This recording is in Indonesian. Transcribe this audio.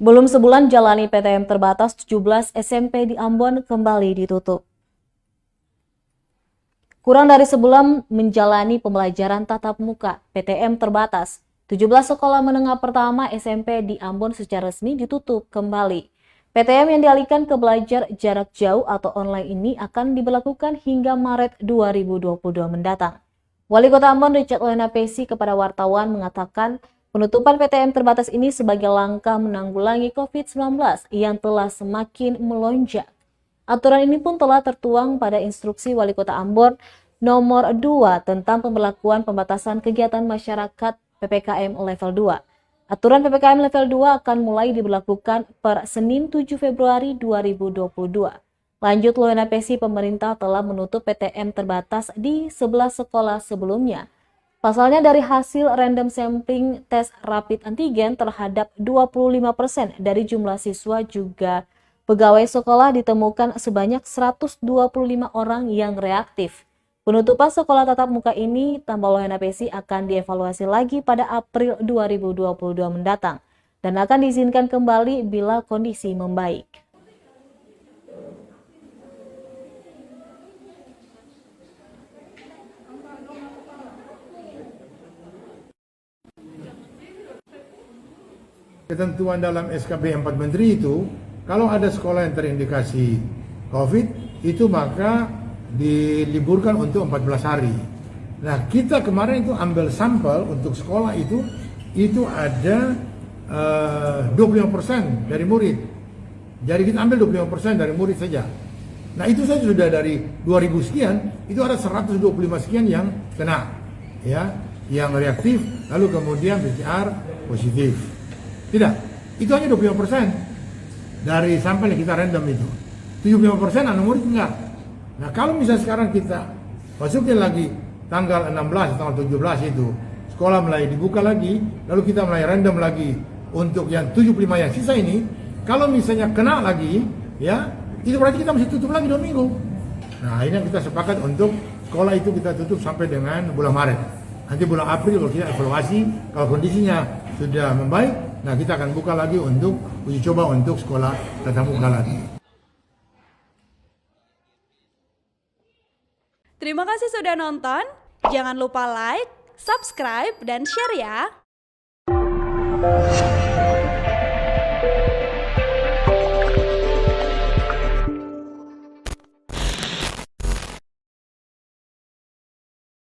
Belum sebulan jalani PTM terbatas, 17 SMP di Ambon kembali ditutup. Kurang dari sebulan menjalani pembelajaran tatap muka PTM terbatas, 17 sekolah menengah pertama SMP di Ambon secara resmi ditutup kembali. PTM yang dialihkan ke belajar jarak jauh atau online ini akan diberlakukan hingga Maret 2022 mendatang. Wali Kota Ambon Richard Loenapesi kepada wartawan mengatakan penutupan PTM terbatas ini sebagai langkah menanggulangi COVID-19 yang telah semakin melonjak. Aturan ini pun telah tertuang pada instruksi Wali Kota Ambon nomor 2 tentang pemberlakuan pembatasan kegiatan masyarakat PPKM level 2. Aturan PPKM level 2 akan mulai diberlakukan per Senin 7 Februari 2022. Lanjut Loenapesi, pemerintah telah menutup PTM terbatas di 11 sekolah sebelumnya. Pasalnya dari hasil random sampling tes rapid antigen terhadap 25% dari jumlah siswa juga pegawai sekolah ditemukan sebanyak 125 orang yang reaktif. Penutupan sekolah tatap muka ini, tambah Loenapesi, akan dievaluasi lagi pada April 2022 mendatang dan akan diizinkan kembali bila kondisi membaik. Ketentuan dalam SKB 4 Menteri itu, kalau ada sekolah yang terindikasi COVID, itu maka diliburkan untuk 14 hari. Nah, kita kemarin itu ambil sampel untuk sekolah itu ada 25% dari murid. Jadi kita ambil 25% dari murid saja. Nah, itu saja sudah dari 2000 sekian, itu ada 125 sekian yang kena, ya, yang reaktif, lalu kemudian PCR positif. Tidak, itu hanya 25% dari sampel yang kita random itu. 75% anak murid enggak. Nah, kalau misalnya sekarang kita masukin lagi tanggal 16, tanggal 17 itu, sekolah mulai dibuka lagi, lalu kita mulai random lagi untuk yang 75 yang sisa ini, kalau misalnya kena lagi, ya, itu berarti kita mesti tutup lagi 2 minggu. Nah, ini yang kita sepakat untuk sekolah itu kita tutup sampai dengan bulan Maret. Nanti bulan April kalau kita evaluasi, kalau kondisinya sudah membaik, nah kita akan buka lagi untuk uji coba untuk sekolah tatap muka lagi. Terima kasih sudah nonton. Jangan lupa like, subscribe, dan share ya.